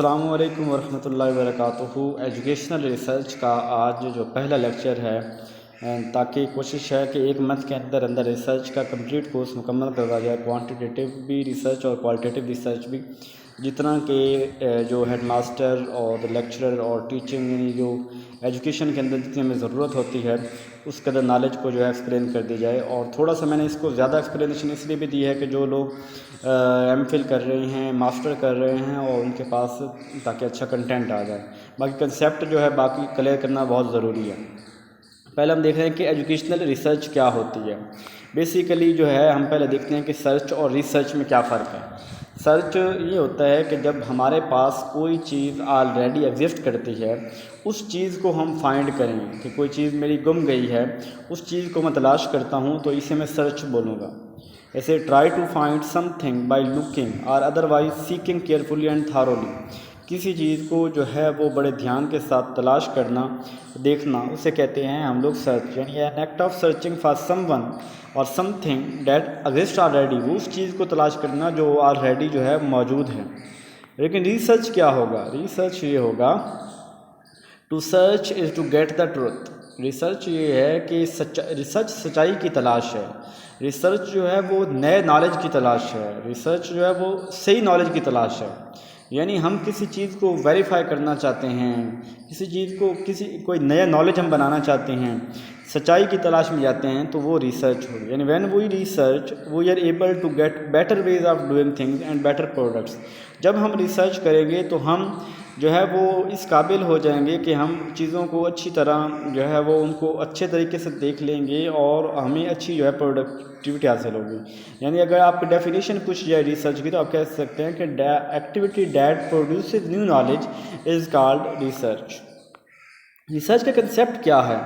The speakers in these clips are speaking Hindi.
अस्सलामु अलैकुम वरहमतुल्लाहि वबरकातुहू। एजुकेशनल रिसर्च का आज जो पहला लेक्चर है, ताकि कोशिश है कि एक मंथ के अंदर अंदर रिसर्च का कंप्लीट कोर्स मुकम्मल करवा जाए, क्वांटिटेटिव भी रिसर्च और क्वालिटेटिव रिसर्च भी। जितना कि जो हेड मास्टर और लेक्चरर और टीचिंग यानी जो एजुकेशन के अंदर जितनी हमें ज़रूरत होती है उस कदर नॉलेज को जो है एक्सप्लेन कर दी जाए। और थोड़ा सा मैंने इसको ज़्यादा एक्सप्लेनेशन इसलिए भी दी है कि जो लोग एमफिल कर रहे हैं, मास्टर कर रहे हैं और उनके पास ताकि अच्छा कंटेंट आ जाए। बाकी कंसेप्ट जो है बाकी क्लियर करना बहुत ज़रूरी है। पहले हम देख रहे हैं कि एजुकेशनल रिसर्च क्या होती है। बेसिकली जो है हम पहले देखते हैं कि सर्च और रिसर्च में क्या फ़र्क है। सर्च ये होता है कि जब हमारे पास कोई चीज़ ऑलरेडी एग्जिस्ट करती है, उस चीज़ को हम फाइंड करें कि कोई चीज़ मेरी गुम गई है, उस चीज़ को मैं तलाश करता हूँ, तो इसे मैं सर्च बोलूँगा। ऐसे try to find something by looking और otherwise seeking carefully and thoroughly. किसी चीज़ को जो है वो बड़े ध्यान के साथ तलाश करना, देखना, उसे कहते हैं हम लोग सर्च। यानी an act of searching for someone और समथिंग दैट एग्जिस्ट ऑलरेडी, वो उस चीज़ को तलाश करना जो ऑलरेडी जो है मौजूद है। लेकिन रिसर्च क्या होगा? रिसर्च ये होगा, to search is to get the truth. Research ये है कि रिसर्च सच्चाई की तलाश है। रिसर्च जो है वो नए नॉलेज की तलाश है। रिसर्च जो है वो सही नॉलेज की तलाश है। यानी हम किसी चीज़ को वेरीफाई करना चाहते हैं, किसी चीज़ को कोई नया नॉलेज हम बनाना चाहते हैं, सच्चाई की तलाश में जाते हैं, तो वो रिसर्च होगी। यानी when we research we are able to get better ways of doing things and better products. जब हम रिसर्च करेंगे तो हम जो है वो इस काबिल हो जाएंगे कि हम चीज़ों को अच्छी तरह जो है वो उनको अच्छे तरीके से देख लेंगे और हमें अच्छी जो है प्रोडक्टिविटी हासिल होगी। यानी अगर आप डेफिनेशन पूछ जाए रिसर्च की, तो आप कह सकते हैं कि activity that produces new knowledge is called research. Research का कंसेप्ट क्या है?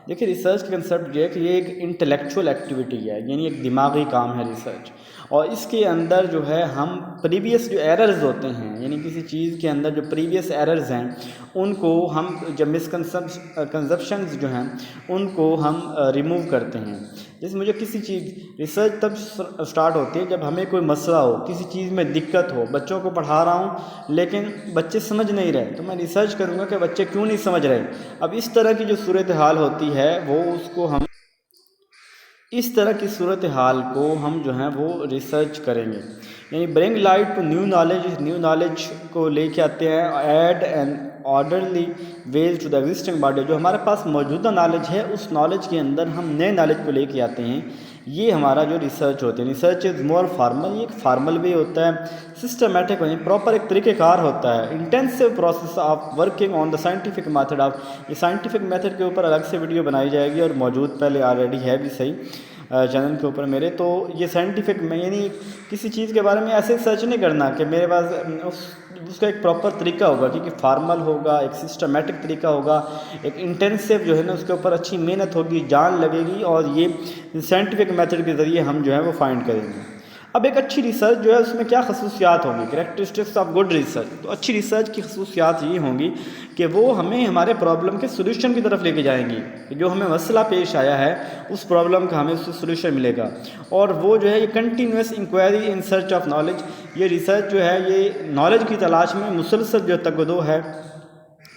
देखिए, रिसर्च का कंसेप्ट ये है कि ये एक इंटेलेक्चुअल एक्टिविटी है, यानी एक दिमागी काम है रिसर्च। और इसके अंदर जो है हम प्रीवियस जो एरर्स होते हैं, यानी किसी चीज़ के अंदर जो प्रीवियस एरर्स हैं उनको हम, जब मिसकंसेप्शंस जो हैं उनको हम रिमूव करते हैं। जैसे मुझे किसी चीज़ रिसर्च तब स्टार्ट होती है जब हमें कोई मसला हो, किसी चीज़ में दिक्कत हो। बच्चों को पढ़ा रहा हूँ लेकिन बच्चे समझ नहीं रहे, तो मैं रिसर्च करूँगा कि बच्चे क्यों नहीं समझ रहे। अब इस तरह की जो सूरत हाल होती है वो उसको हम इस तरह की सूरत हाल को हम जो है वो रिसर्च करेंगे। यानी bring light to new knowledge को लेके आते हैं, add and orderly ways to the existing body. जो हमारे पास मौजूदा नॉलेज है उस नॉलेज के अंदर हम नए नॉलेज को लेके आते हैं। ये हमारा जो रिसर्च होती है। रिसर्च इज़ मोर फार्मल, ये एक फार्मल वे होता है, सिस्टमेटिक यानी प्रॉपर एक तरीक़ेकार होता है, intensive process of working on the scientific method of. ये साइंटिफिक मेथड के ऊपर अलग से वीडियो बनाई जाएगी और मौजूद पहले ऑलरेडी है भी सही चैनल के ऊपर मेरे। तो ये साइंटिफिक में यानी किसी चीज़ के बारे में ऐसे सर्च नहीं करना कि मेरे पास उसका एक प्रॉपर तरीका होगा, क्योंकि फार्मल होगा, एक सिस्टमेटिक तरीका होगा, एक इंटेंसिव जो है ना उसके ऊपर अच्छी मेहनत होगी, जान लगेगी, और ये साइंटिफिक मेथड के ज़रिए हम जो है वो फाइंड करेंगे। अब एक अच्छी रिसर्च जो है उसमें क्या खसूसियात होंगी, कैरेक्टरिस्टिक्स ऑफ गुड रिसर्च। तो अच्छी रिसर्च की खसूसियात ये होंगी कि वो हमें हमारे प्रॉब्लम के सोल्यूशन की तरफ लेके जाएंगी। जो हमें मसला पेश आया है उस प्रॉब्लम का हमें उससे सोल्यूशन मिलेगा। और वो जो है ये continuous inquiry in search of knowledge, ये रिसर्च जो है ये नॉलेज की तलाश में मुसलसल जो तगदो है।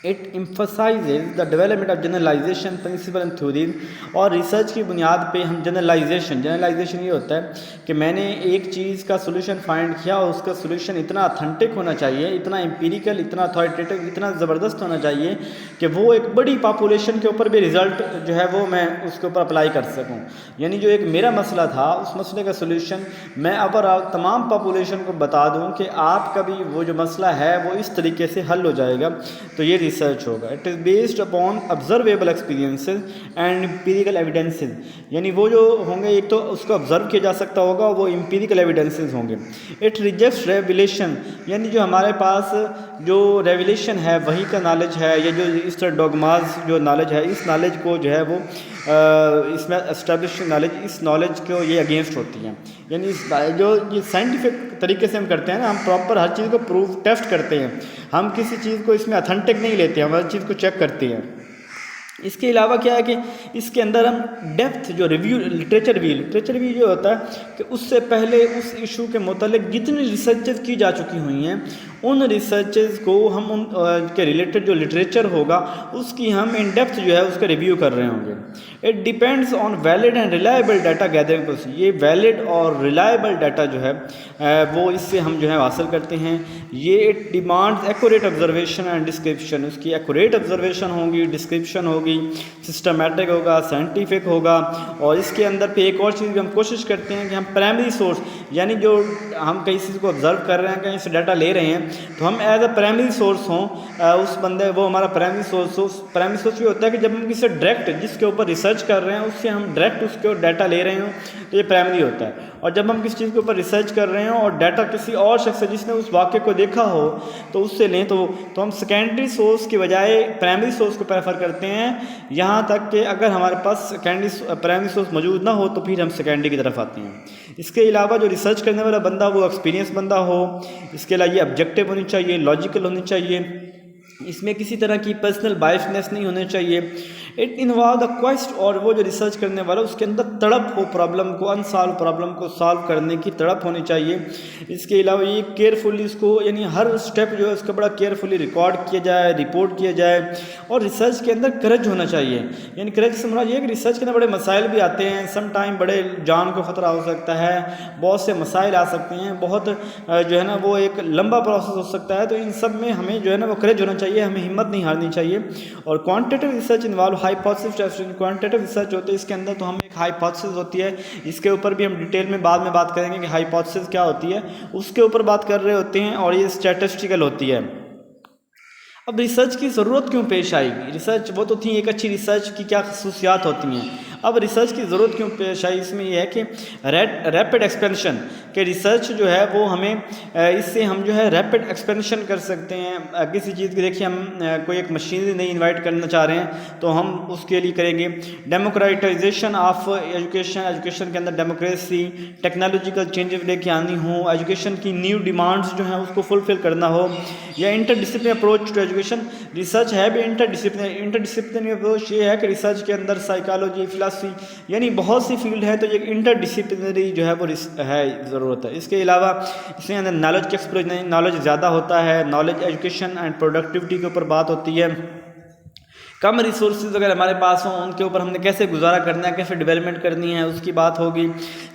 It emphasizes the development of generalization principle and theories. और रिसर्च की बुनियाद पे हम जनरलाइजेशन ये होता है कि मैंने एक चीज़ का सोल्यूशन फाइंड किया और उसका सोल्यूशन इतना अथेंटिक होना चाहिए, इतना एम्पिरिकल, इतना अथॉरिटेटिव, इतना ज़बरदस्त होना चाहिए कि वो एक बड़ी पॉपुलेशन के ऊपर भी रिज़ल्ट जो है वो मैं उसके ऊपर अप्लाई कर सकूँ। यानी जो एक मेरा मसला था उस मसले का सोल्यूशन मैं ओवरऑल तमाम पॉपुलेशन को बता दूँ कि आपका भी वो जो मसला है वो इस तरीके से हल हो जाएगा। तो ये रिसर्च होगा। It is based upon observable experiences and empirical evidences. यानी वो जो होंगे, एक तो उसको ऑब्जर्व किया जा सकता होगा, वो एम्पिरिकल एविडेंसेस होंगे। इट रिजेक्ट्स रेवलेशन, यानी जो हमारे पास जो रेवलेशन है वही का नॉलेज है, या जो इस तरह डॉगमास जो नॉलेज है, इस नॉलेज को जो है वो इसमें एस्टेब्लिश नॉलेज, इस नॉलेज को ये अगेंस्ट होती हैं। यानी जो ये साइंटिफिक तरीके से हम करते हैं ना, हम प्रॉपर हर चीज़ को प्रूव टेस्ट करते हैं। हम किसी चीज़ को इसमें अथेंटिक नहीं लेते, हम हर चीज़ को चेक करते हैं। इसके अलावा क्या है कि इसके अंदर हम डेप्थ जो रिव्यू लिटरेचर व्यू जो होता है कि उससे पहले उस इशू के मुतालिक जितनी रिसर्चेस की जा चुकी हुई हैं उन रिसर्चेज को हम उन के रिलेटेड जो लिटरेचर होगा उसकी हम इन डेप्थ जो है उसका रिव्यू कर रहे होंगे। It depends on valid and reliable data gathering process. ये वैलिड और रिलायबल डाटा जो है वो इससे हम जो है हासिल करते हैं। ये it demands accurate observation and description. उसकी एक्यूरेट ऑब्जर्वेशन होगी, डिस्क्रिप्शन होगी, सिस्टमेटिक होगा, साइंटिफिक होगा। और इसके अंदर पे एक और चीज़ भी हम कोशिश करते हैं कि हम प्राइमरी सोर्स यानी जो हम कहीं चीज़ को ऑब्जर्व कर रहे हैं, कहीं से डाटा ले रहे हैं, तो हम एज अ प्राइमरी सोर्स हों, उस बंदे वो हमारा प्राइमरी सोर्स हो। प्राइमरी सोर्स ये होता है कि जब हम किसी डायरेक्ट जिसके ऊपर रिसर्च कर रहे हैं उससे हम डायरेक्ट उसके ऊपर डाटा ले रहे हों तो ये प्राइमरी होता है। और जब हम किसी चीज़ के ऊपर रिसर्च कर रहे हों और डाटा किसी और शख्स से जिसने उस वाक़े को देखा हो तो उससे लें तो हम सेकेंडरी सोर्स की बजाय प्राइमरी सोर्स को प्रेफर करते हैं। यहाँ तक कि अगर हमारे पास प्राइमरी सोर्स मौजूद ना हो तो फिर हम सेकेंडरी की तरफ आते हैं। इसके अलावा जो रिसर्च करने वाला बंदा वो एक्सपीरियंस बंदा हो। इसके अलावा ये ऑब्जेक्टिव होनी चाहिए, लॉजिकल होनी चाहिए, इसमें किसी तरह की पर्सनल बायसनेस नहीं होनी चाहिए। इट इन्वॉल्व द क्वेस्ट, और वो जो रिसर्च करने वाला उसके अंदर तड़प हो, प्रॉब्लम को अनसॉल्व प्रॉब्लम को सॉल्व करने की तड़प होनी चाहिए। इसके अलावा ये केयरफुली इसको यानी हर स्टेप जो है उसका बड़ा केयरफुली रिकॉर्ड किया जाए, रिपोर्ट किया जाए। और रिसर्च के अंदर करेज होना चाहिए। यानी करेज से मुराद ये कि रिसर्च के अंदर बड़े मसाइल भी आते हैं, सम टाइम बड़े जान को ख़तरा हो सकता है, बहुत से मसाइल आ सकते हैं, बहुत जो है ना वो एक लंबा प्रोसेस हो सकता है। तो इन सब में हमें जो है ना वो करेज होना चाहिए, हमें हिम्मत नहीं हारनी चाहिए। और quantitative research involve hypothesis testing. Quantitative research होती है इसके अंदर, तो हम एक हाइपोथेसिस होती है, इसके ऊपर भी हम डिटेल में बाद में बात करेंगे कि हाइपोथेसिस क्या होती है, उसके ऊपर बात कर रहे होते हैं। और ये स्टैटिस्टिकल होती है। अब रिसर्च की ज़रूरत क्यों पेश आएगी? रिसर्च वो तो थी, एक अच्छी रिसर्च की क्या खसूसियात होती हैं। अब रिसर्च की ज़रूरत क्यों पेश आई? इसमें यह है कि रैपिड एक्सपेंशन के रिसर्च जो है वो हमें इससे हम जो है रैपिड एक्सपेंशन कर सकते हैं किसी चीज़ की। देखिए हम कोई एक मशीनरी नहीं इन्वाइट करना चाह रहे हैं तो हम उसके लिए करेंगे डेमोक्रेटाइजेशन ऑफ एजुकेशन। एजुकेशन के अंदर डेमोक्रेसी, टेक्नोलॉजिकल चेंजेस लेके आनी हो, एजुकेशन की न्यू डिमांड्स जो हैं उसको फुलफ़िल करना हो, या interdisciplinary approach to education. Research है भी इंटरडिसिप्लिनरी अप्रोच। ये है कि रिसर्च के अंदर साइकोलॉजी, फिलॉसफी यानी बहुत सी फील्ड है, तो ये इंटरडिसिप्लिनरी जो है वो है ज़रूरत है। इसके अलावा इसमें अंदर नॉलेज के एक्सप्लोजन, नॉलेज ज़्यादा होता है, नॉलेज एजुकेशन एंड प्रोडक्टिविटी के ऊपर बात होती है। कम रिसोर्सेज अगर हमारे पास हों उनके ऊपर हमने कैसे गुजारा करना है, कैसे डेवलपमेंट करनी है, उसकी बात होगी।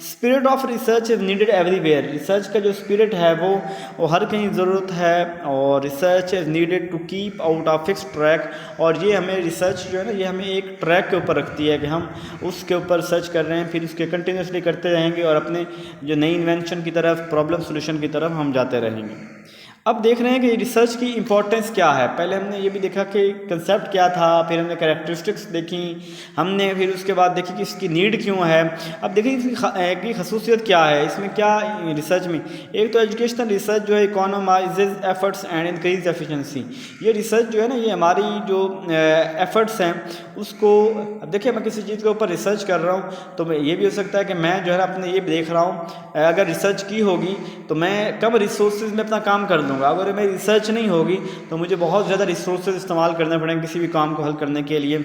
Spirit of research is needed everywhere. Research का जो स्पिरिट है वो हर कहीं ज़रूरत है। और research is needed to keep out of fix track. और ये हमें रिसर्च जो है ना ये हमें एक ट्रैक के ऊपर रखती है कि हम उसके ऊपर सर्च कर रहे हैं, फिर उसके कंटिन्यूसली करते रहेंगे और अपने जो नई इन्वेंशन की तरफ, प्रॉब्लम सोल्यूशन की तरफ हम जाते रहेंगे। अब देख रहे हैं कि रिसर्च की इंपॉर्टेंस क्या है। पहले हमने ये भी देखा कि कंसेप्ट क्या था, फिर हमने कैरेक्टरिस्टिक्स देखी हमने, फिर उसके बाद देखी कि इसकी नीड क्यों है। अब देखिए इसकी खसूसियत क्या है, इसमें क्या रिसर्च में। एक तो एजुकेशनल रिसर्च जो है इकोनोमाइजेज एफर्ट्स एंड इंक्रीज एफिशिएंसी। ये रिसर्च जो है ना ये हमारी जो एफर्ट्स हैं उसको, अब देखिए मैं किसी चीज़ के ऊपर रिसर्च कर रहा हूँ तो ये भी हो सकता है कि मैं जो है ना अपने ये देख रहा हूँ अगर रिसर्च की होगी तो मैं कम रिसोर्सेज में अपना काम कर दूँगा। अगर मेरी रिसर्च नहीं होगी तो मुझे बहुत ज़्यादा रिसोर्सेज इस्तेमाल करने पड़ेंगे किसी भी काम को हल करने के लिए।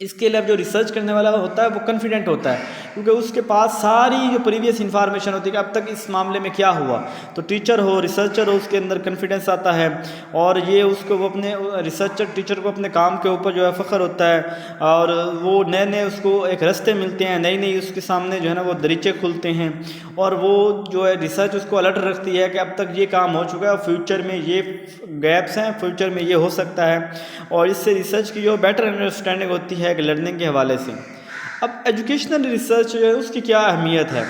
इसके लिए जो रिसर्च करने वाला होता है वो कॉन्फिडेंट होता है क्योंकि उसके पास सारी जो प्रीवियस इन्फॉर्मेशन होती है कि अब तक इस मामले में क्या हुआ। तो टीचर हो, रिसर्चर हो, उसके अंदर कॉन्फिडेंस आता है और ये उसको वो अपने रिसर्चर टीचर को अपने काम के ऊपर जो है फ़ख्र होता है और वो नए नए उसको एक रास्ते मिलते हैं, नई नई उसके सामने जो है ना वो दरीचे खुलते हैं और वो जो है रिसर्च उसको अलर्ट रखती है कि अब तक ये काम हो चुका है और फ्यूचर में ये गैप्स हैं, फ्यूचर में ये हो सकता है। और इससे रिसर्च की जो बेटर अंडरस्टैंडिंग होती है लर्निंग के हवाले से। अब एजुकेशनल रिसर्च जो है उसकी क्या अहमियत है,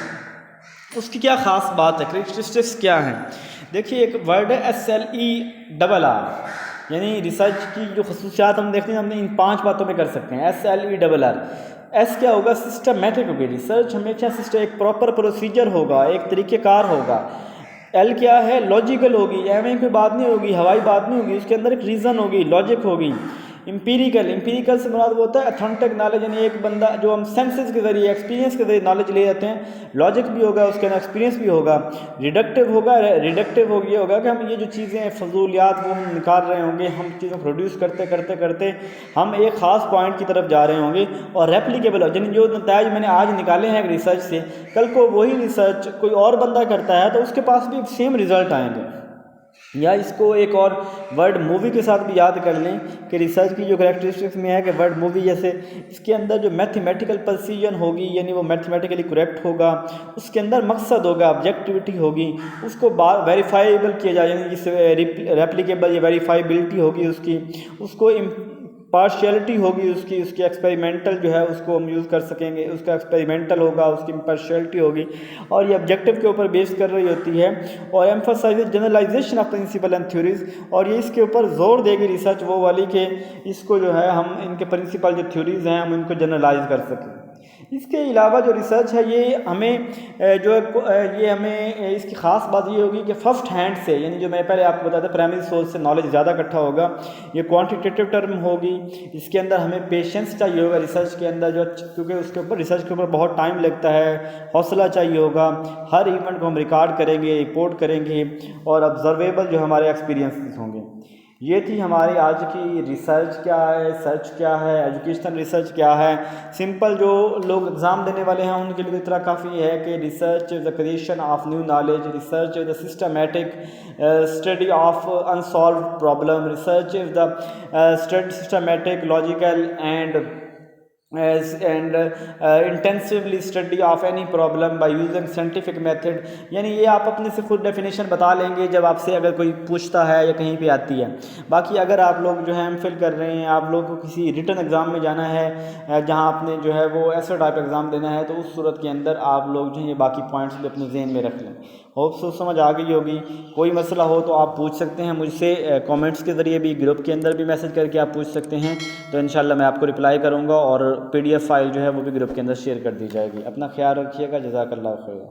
उसकी क्या ख़ास बात है, कैरेक्टरिस्टिक्स क्या हैं। देखिए एक वर्ड है SLERR यानी रिसर्च की जो खसूसियात हम देखते हैं हमने इन 5 बातों में कर सकते हैं। SLERR एस क्या होगा, सिस्टमेटिक होगी रिसर्च, हमेशा सिस्टम एक प्रॉपर प्रोसीजर होगा, एक तरीक़ेकार होगा। एल क्या है, लॉजिकल होगी, एम कोई बात नहीं होगी, हवाई बात नहीं होगी, उसके अंदर एक रीज़न होगी, लॉजिक होगी। इंपीरिकल से मुराद वो होता है अथेंटिक नॉलेज यानी एक बंदा जो हम सेंसेस के ज़रिए, एक्सपीरियंस के ज़रिए नॉलेज ले जाते हैं। लॉजिक भी होगा, उसके अंदर एक्सपीरियंस भी होगा। रिडक्टिव होगा, रिडक्टिव हो ये होगा कि हम ये जो चीज़ें फजूलियात वो हम निकाल रहे होंगे, हम चीज़ें प्रोड्यूस करते करते करते हम एक ख़ास पॉइंट की तरफ जा रहे होंगे। और रेप्लिकेबल यानी जो नताइज मैंने आज निकाले हैं रिसर्च से, कल को वही रिसर्च कोई और बंदा करता है तो उसके पास भी सेम रिज़ल्ट आएंगे। या इसको एक और वर्ड मूवी के साथ भी याद कर लें कि रिसर्च की जो करेक्टरिस्टिक्स में है कि वर्ड मूवी जैसे इसके अंदर जो मैथमेटिकल प्रिसीजन होगी यानी वो मैथमेटिकली करेक्ट होगा, उसके अंदर मकसद होगा, ऑब्जेक्टिविटी होगी, उसको वेरीफाइबल किया जाए यानी जिससे रेप्लिकेबल या वेरीफाइबिलिटी होगी उसको पार्शियलिटी होगी उसकी एक्सपेरिमेंटल जो है उसको हम यूज़ कर सकेंगे, उसका एक्सपेरिमेंटल होगा, उसकी पार्शियलिटी होगी और ये ऑब्जेक्टिव के ऊपर बेस कर रही होती है। और emphasize generalization of principle and theories, और ये इसके ऊपर जोर देगी रिसर्च वो वाली कि इसको जो है हम इनके प्रिंसिपल जो थ्योरीज़ हैं हम इनको जनरलाइज कर सकें। इसके अलावा जो रिसर्च है ये हमें ये हमें इसकी ख़ास बात ये होगी कि फ़र्स्ट हैंड से यानी जो मैं पहले आपको बताया था प्राइमरी सोर्स से नॉलेज ज़्यादा इकट्ठा होगा। ये क्वांटिटेटिव टर्म होगी, इसके अंदर हमें पेशेंस चाहिए होगा रिसर्च के अंदर क्योंकि उसके ऊपर रिसर्च के ऊपर बहुत टाइम लगता है, हौसला चाहिए होगा, हर इवेंट को हम रिकॉर्ड करेंगे, रिपोर्ट करेंगे और ऑब्जर्वेबल जो हमारे एक्सपीरियंसेस होंगे। ये थी हमारी आज की रिसर्च क्या है, सर्च क्या है, एजुकेशनल रिसर्च क्या है। सिंपल जो लोग एग्ज़ाम देने वाले हैं उनके लिए इतना काफ़ी है कि research is the creation of new knowledge, research is the systematic study of unsolve problem, research is the systematic logical and intensively study of any problem by using scientific method. यानी ये आप अपने से खुद डेफिनेशन बता लेंगे जब आपसे अगर कोई पूछता है या कहीं पे आती है। बाकी अगर आप लोग जो है एमफिल कर रहे हैं, आप लोग को किसी रिटन एग्ज़ाम में जाना है जहां आपने जो है वो ऐसा टाइप एग्ज़ाम देना है तो उस सूरत के अंदर आप लोग जो है ये बाकी पॉइंट्स भी अपने जहन में रख लें। होप सो समझ आ गई होगी। कोई मसला हो तो आप पूछ सकते हैं मुझसे, कमेंट्स के ज़रिए भी, ग्रुप के अंदर भी मैसेज करके आप पूछ सकते हैं, तो इंशाल्लाह मैं आपको रिप्लाई करूँगा और PDF फाइल जो है वो भी ग्रुप के अंदर शेयर कर दी जाएगी। अपना ख्याल रखिएगा। जज़ाकल्लाह खैर।